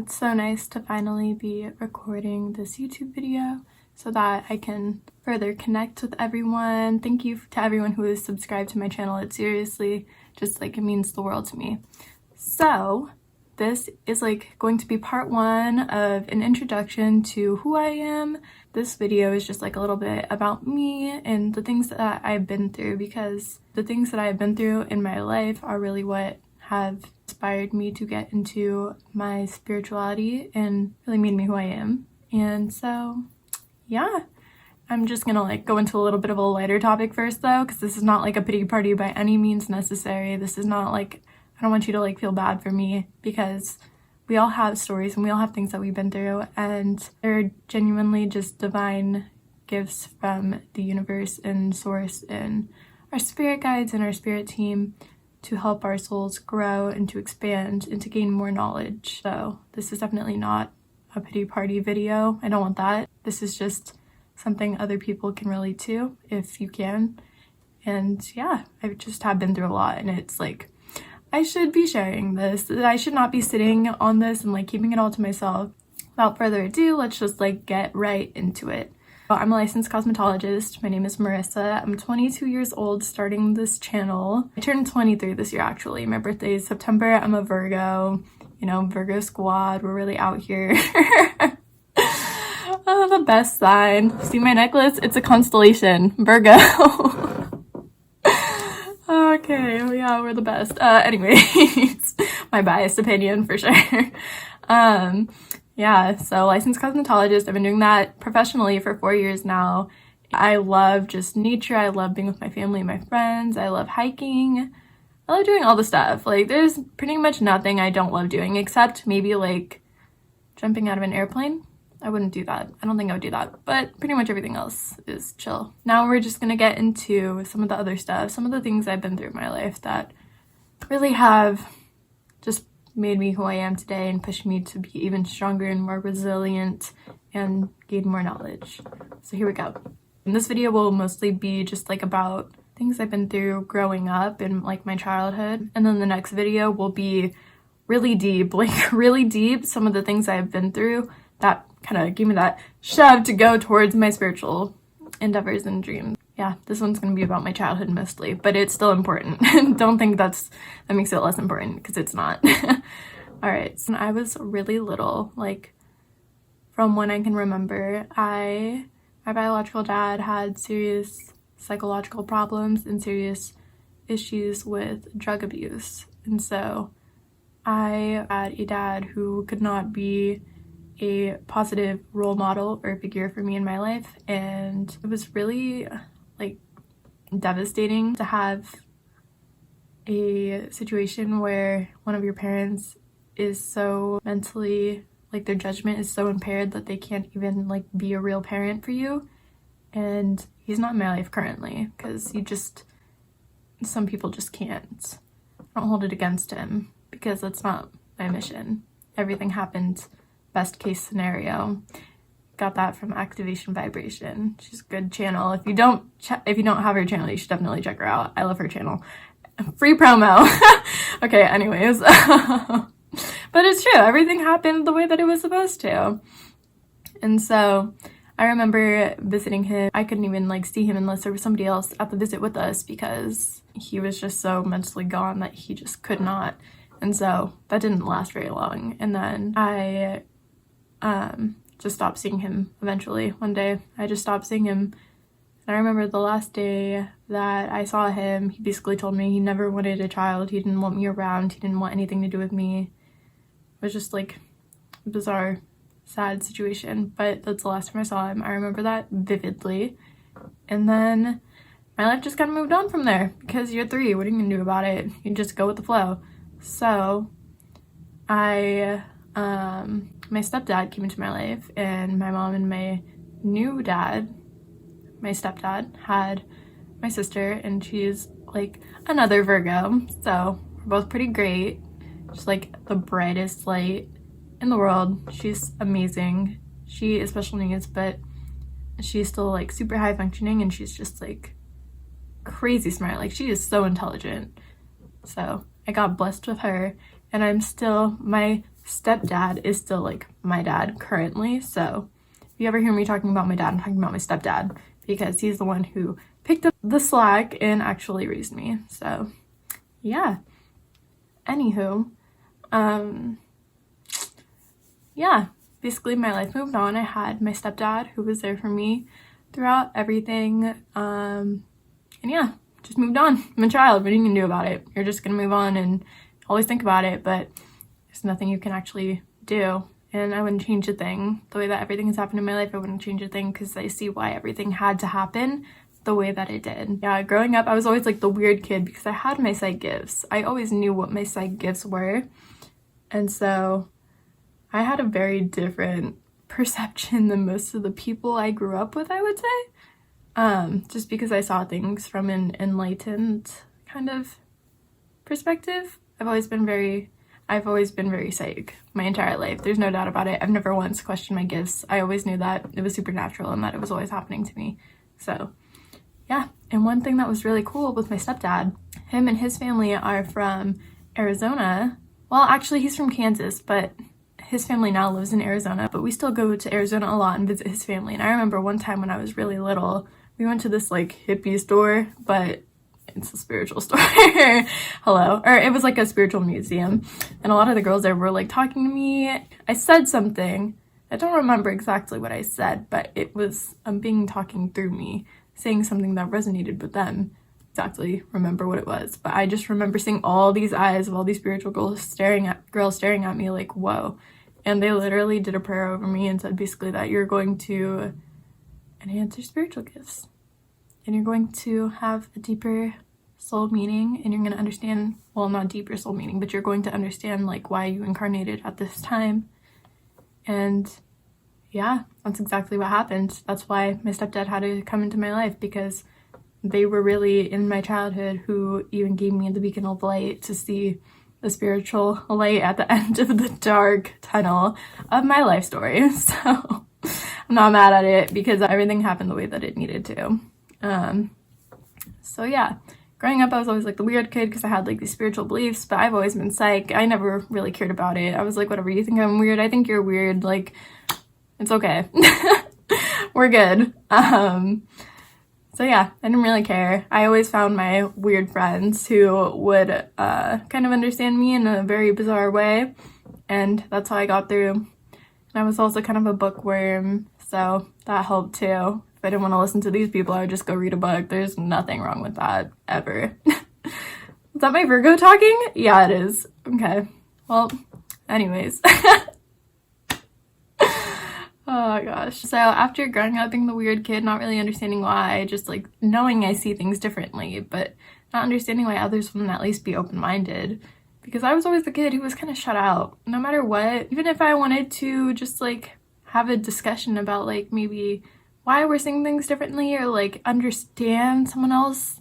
It's so nice to finally be recording this YouTube video so that I can further connect with everyone. Thank you to everyone who is subscribed to my channel. It seriously just it means the world to me. So this is going to be part 1 of an introduction to who I am. This video is just a little bit about me and the things that I've been through, because the things that I've been through in my life are really what have inspired me to get into my spirituality and really made me who I am. And so yeah, I'm just gonna go into a little bit of a lighter topic first though, because this is not a pity party by any means necessary. This is not I don't want you to feel bad for me, because we all have stories and we all have things that we've been through, and they're genuinely just divine gifts from the universe and source and our spirit guides and our spirit team to help our souls grow and to expand and to gain more knowledge. So this is definitely not a pity party video. I don't want that. This is just something other people can relate to if you can. And yeah, I just have been through a lot, and it's I should be sharing this. I should not be sitting on this and keeping it all to myself. Without further ado, let's just get right into it. I'm a licensed cosmetologist. My name is Marissa. I'm 22 years old, starting this channel. I turned 23 this year actually. My birthday is September. I'm a Virgo. You know, Virgo squad. We're really out here. Oh, the best sign. See my necklace? It's a constellation. Virgo. Okay, yeah, we're the best. Anyways, my biased opinion for sure. Yeah, so licensed cosmetologist. I've been doing that professionally for 4 years now. I love just nature. I love being with my family and my friends. I love hiking. I love doing all the stuff. There's pretty much nothing I don't love doing, except maybe jumping out of an airplane. I wouldn't do that. I don't think I would do that, but pretty much everything else is chill. Now we're just gonna get into some of the other stuff, some of the things I've been through in my life that really have just made me who I am today and pushed me to be even stronger and more resilient and gain more knowledge. So here we go. And this video will mostly be just about things I've been through growing up and my childhood. And then the next video will be really deep, really deep, some of the things I've been through that kind of gave me that shove to go towards my spiritual endeavors and dreams. Yeah, this one's going to be about my childhood mostly, but it's still important. Don't think that makes it less important, because it's not. All right, so when I was really little, from when I can remember, my biological dad had serious psychological problems and serious issues with drug abuse. And so I had a dad who could not be a positive role model or figure for me in my life, and it was really devastating to have a situation where one of your parents is so mentally their judgment is so impaired that they can't even be a real parent for you. And he's not in my life currently, because some people just can't. I don't hold it against him, because that's not my mission. Everything happened best case scenario. Got that from Activation Vibration. She's a good channel. If you don't have her channel, you should definitely check her out. I love her channel. Free promo. Okay, anyways. But it's true. Everything happened the way that it was supposed to. And so I remember visiting him. I couldn't even see him unless there was somebody else at the visit with us, because he was just so mentally gone that he just could not. And so that didn't last very long. And then I just stopped seeing him eventually. One day I just stopped seeing him. And I remember the last day that I saw him, he basically told me he never wanted a child. He didn't want me around. He didn't want anything to do with me. It was just a bizarre, sad situation. But that's the last time I saw him. I remember that vividly. And then my life just kind of moved on from there, because you're 3. What are you gonna do about it? You just go with the flow. So my stepdad came into my life, and my mom and my new dad, my stepdad, had my sister, and she's another Virgo. So we're both pretty great. Just the brightest light in the world. She's amazing. She is special needs, but she's still super high functioning, and she's just crazy smart. She is so intelligent. So I got blessed with her, and I'm still, my stepdad is still like my dad currently. So if you ever hear me talking about my dad, I'm talking about my stepdad, because he's the one who picked up the slack and actually raised me. So yeah, anywho, yeah, basically my life moved on. I had my stepdad who was there for me throughout everything, and yeah, just moved on. I'm a child, what are you gonna do about it? You're just gonna move on and always think about it, but there's nothing you can actually do. And I wouldn't change a thing. The way that everything has happened in my life, I wouldn't change a thing, because I see why everything had to happen the way that it did. Yeah, growing up, I was always like the weird kid because I had my psych gifts. I always knew what my psych gifts were. And so I had a very different perception than most of the people I grew up with, I would say. Just because I saw things from an enlightened kind of perspective. I've always been very psychic my entire life. There's no doubt about it. I've never once questioned my gifts. I always knew that it was supernatural and that it was always happening to me. So yeah, and one thing that was really cool with my stepdad, him and his family are from Arizona. Well, actually he's from Kansas, but his family now lives in Arizona, but we still go to Arizona a lot and visit his family. And I remember one time when I was really little, we went to this like hippie store, but it's a spiritual store. Hello. Or it was like a spiritual museum. And a lot of the girls there were like talking to me. I said something. I don't remember exactly what I said, but it was being talking through me, saying something that resonated with them. Exactly remember what it was, but I just remember seeing all these eyes of all these spiritual girls staring at me like, whoa. And they literally did a prayer over me and said basically that you're going to enhance your spiritual gifts, and you're going to have a deeper soul meaning, and you're going to understand, well, not deeper soul meaning, but you're going to understand like why you incarnated at this time. And yeah, that's exactly what happened. That's why my stepdad had to come into my life, because they were really in my childhood who even gave me the beacon of light to see the spiritual light at the end of the dark tunnel of my life story. So I'm not mad at it, because everything happened the way that it needed to. So yeah, growing up I was always like the weird kid because I had like these spiritual beliefs, but I've always been psych. I never really cared about it. I was like, whatever, you think I'm weird, I think you're weird, like it's okay. We're good. So yeah, I didn't really care. I always found my weird friends who would kind of understand me in a very bizarre way, and that's how I got through. And I was also kind of a bookworm, so that helped too. If I didn't want to listen to these people, I would just go read a book. There's nothing wrong with that, ever. Is that my Virgo talking? Yeah, it is. Okay. Well, anyways. Oh gosh. So after growing up being the weird kid, not really understanding why, just like knowing I see things differently, but not understanding why others wouldn't at least be open-minded, because I was always the kid who was kind of shut out no matter what. Even if I wanted to just like have a discussion about like maybe why we're seeing things differently, or like understand someone else,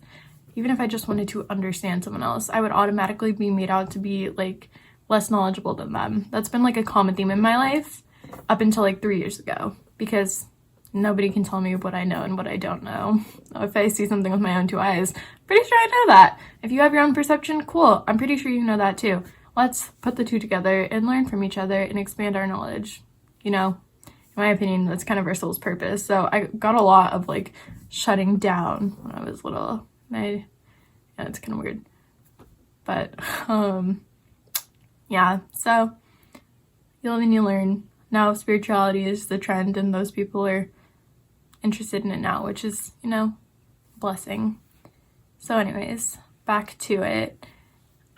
even if I just wanted to understand someone else, I would automatically be made out to be like less knowledgeable than them. That's been like a common theme in my life up until like 3 years ago, because nobody can tell me what I know and what I don't know. If I see something with my own two eyes, pretty sure I know that. If you have your own perception, cool, I'm pretty sure you know that too. Let's put the two together and learn from each other and expand our knowledge. You know, in my opinion, that's kind of our soul's purpose. So I got a lot of like shutting down when I was little. Yeah, it's kind of weird, but yeah, so you live and you learn. Now spirituality is the trend, and those people are interested in it now, which is, you know, a blessing. So anyways, back to it.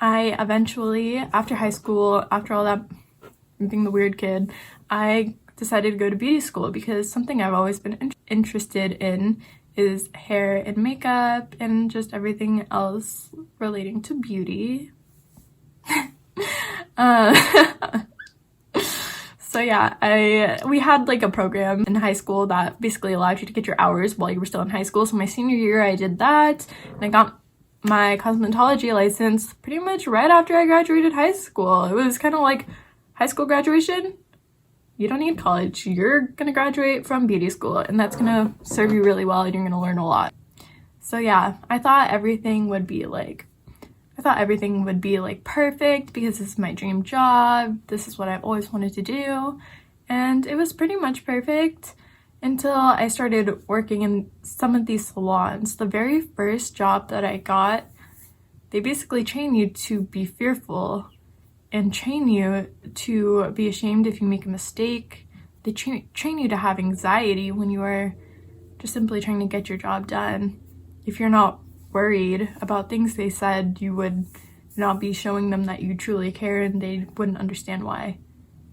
I eventually, after high school, after all that, being the weird kid, I decided to go to beauty school, because something I've always been interested in is hair and makeup and just everything else relating to beauty. So yeah, we had like a program in high school that basically allowed you to get your hours while you were still in high school. So my senior year I did that, and I got my cosmetology license pretty much right after I graduated high school. It was kind of like high school graduation. You don't need college. You're gonna graduate from beauty school, and that's gonna serve you really well, and you're gonna learn a lot. So yeah, I thought thought everything would be like perfect because this is my dream job. This is what I've always wanted to do. And it was pretty much perfect until I started working in some of these salons. The very first job that I got, they basically train you to be fearful and train you to be ashamed if you make a mistake. They train you to have anxiety when you are just simply trying to get your job done. If you're not worried about things they said, you would not be showing them that you truly care, and they wouldn't understand why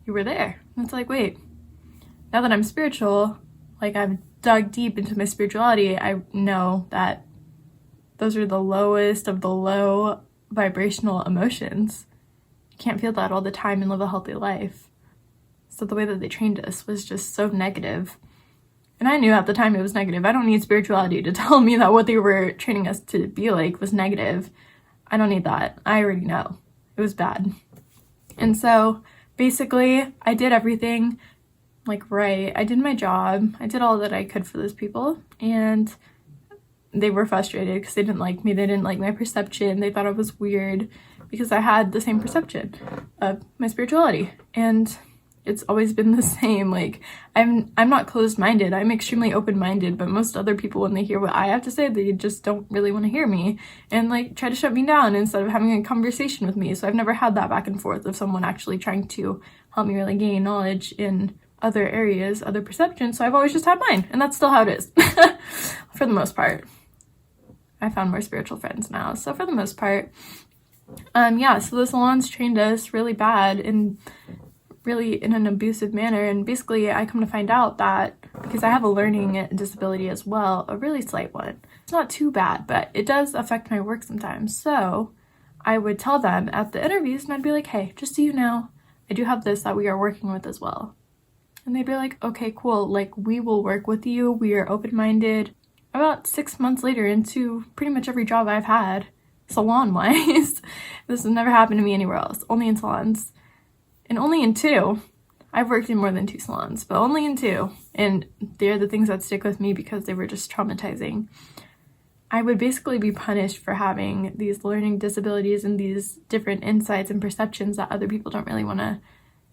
you were there. And it's like, wait, now that I'm spiritual, like I've dug deep into my spirituality, I know that those are the lowest of the low vibrational emotions. You can't feel that all the time and live a healthy life. So the way that they trained us was just so negative. And I knew at the time it was negative. I don't need spirituality to tell me that what they were training us to be like was negative. I don't need that. I already know. It was bad. And so basically I did everything like right. I did my job. I did all that I could for those people. And they were frustrated because they didn't like me. They didn't like my perception. They thought I was weird because I had the same perception of my spirituality. And it's always been the same. Like I'm not closed-minded. I'm extremely open-minded, but most other people, when they hear what I have to say, they just don't really want to hear me and like try to shut me down instead of having a conversation with me. So I've never had that back and forth of someone actually trying to help me really gain knowledge in other areas, other perceptions. So I've always just had mine, and that's still how it is for the most part. I found more spiritual friends now. So for the most part, yeah, so the salons trained us really bad and really in an abusive manner. And basically I come to find out that because I have a learning disability as well, a really slight one. It's not too bad, but it does affect my work sometimes. So I would tell them at the interviews, and I'd be like, hey, just so you know, I do have this that we are working with as well. And they'd be like, okay, cool. Like, we will work with you. We are open-minded. About 6 months later, into pretty much every job I've had, salon-wise, this has never happened to me anywhere else, only in salons. And only in 2. I've worked in more than 2 salons, but only in 2. And they're the things that stick with me because they were just traumatizing. I would basically be punished for having these learning disabilities and these different insights and perceptions that other people don't really want to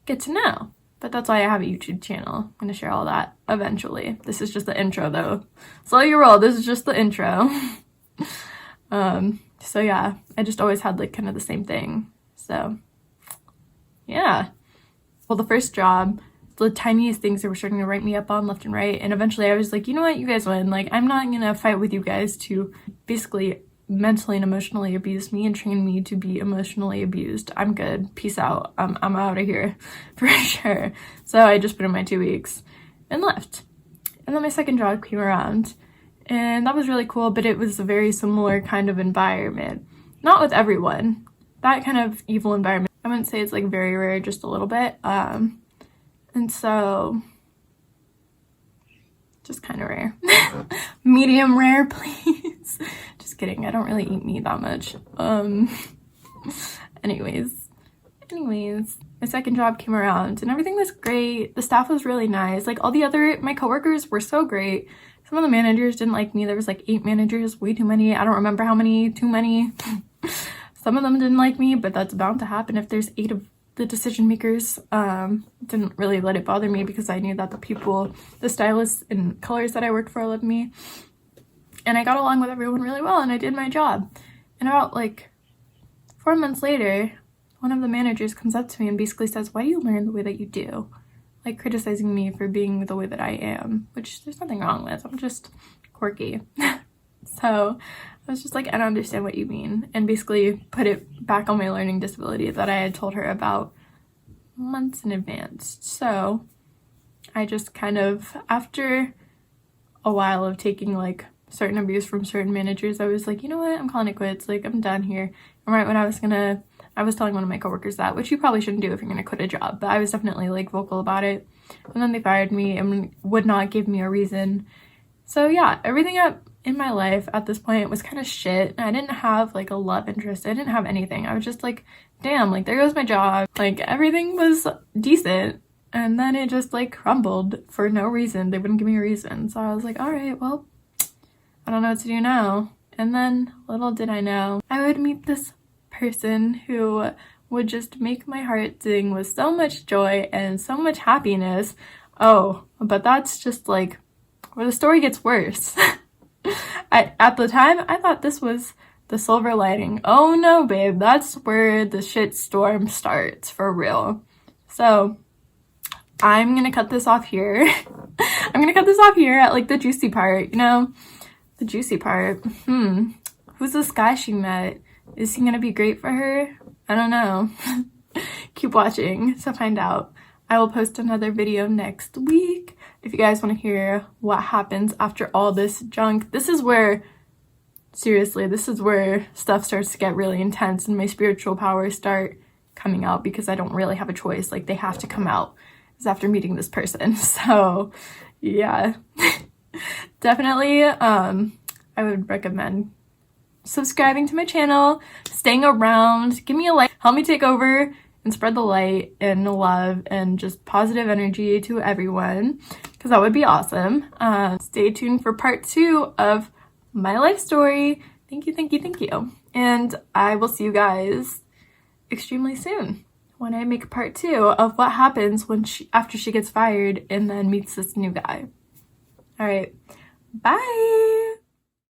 get to know. But that's why I have a YouTube channel. I'm going to share all that eventually. This is just the intro though. Slow your roll. This is just the intro. So yeah, I just always had like kind of the same thing. So yeah. Well, the first job, the tiniest things they were starting to write me up on left and right. And eventually I was like, you know what, you guys win. Like, I'm not going to fight with you guys to basically mentally and emotionally abuse me and train me to be emotionally abused. I'm good. Peace out. I'm out of here for sure. So I just put in my 2 weeks and left. And then my second job came around, and that was really cool, but it was a very similar kind of environment. Not with everyone. That kind of evil environment, I wouldn't say it's like very rare, just a little bit. And so just kind of rare. Medium rare, please. Just kidding. I don't really eat meat that much. Anyways, my second job came around and everything was great. The staff was really nice. Like my coworkers were so great. Some of the managers didn't like me. There was like 8 managers, way too many. I don't remember how many, too many. Some of them didn't like me, but that's bound to happen if there's 8 of the decision makers. Didn't really let it bother me because I knew that the stylists and colors that I worked for loved me. And I got along with everyone really well, and I did my job. And about like 4 months later, one of the managers comes up to me and basically says, why do you learn the way that you do? Like criticizing me for being the way that I am, which there's nothing wrong with. I'm just quirky. So I was just like, I don't understand what you mean. And basically put it back on my learning disability that I had told her about months in advance. So I just kind of, after a while of taking like certain abuse from certain managers, I was like, you know what, I'm calling it quits. Like, I'm done here. And right when I was telling one of my coworkers that, which you probably shouldn't do if you're gonna quit a job, but I was definitely like vocal about it. And then they fired me and would not give me a reason. So yeah, everything in my life at this point was kind of shit. I didn't have like a love interest. I didn't have anything. I was just like, damn, like there goes my job. Like everything was decent. And then it just like crumbled for no reason. They wouldn't give me a reason. So I was like, all right, well, I don't know what to do now. And then little did I know, I would meet this person who would just make my heart sing with so much joy and so much happiness. Oh, but that's just like where the story gets worse. At the time, I thought this was the silver lining. Oh no, babe, that's where the shit storm starts for real. So I'm gonna cut this off here. I'm gonna cut this off here at like the juicy part, you know? The juicy part. Who's this guy she met? Is he gonna be great for her? I don't know. Keep watching to find out. I will post another video next week. If you guys want to hear what happens after all this junk, this is where, seriously, this is where stuff starts to get really intense and my spiritual powers start coming out because I don't really have a choice. Like, they have to come out. It's after meeting this person. So, yeah. Definitely, I would recommend subscribing to my channel, staying around, give me a like, help me take over and spread the light and love and just positive energy to everyone, because that would be awesome. Stay tuned for part 2 of my life story. Thank you, thank you, thank you. And I will see you guys extremely soon when I make part 2 of what happens when after she gets fired and then meets this new guy. All right, bye.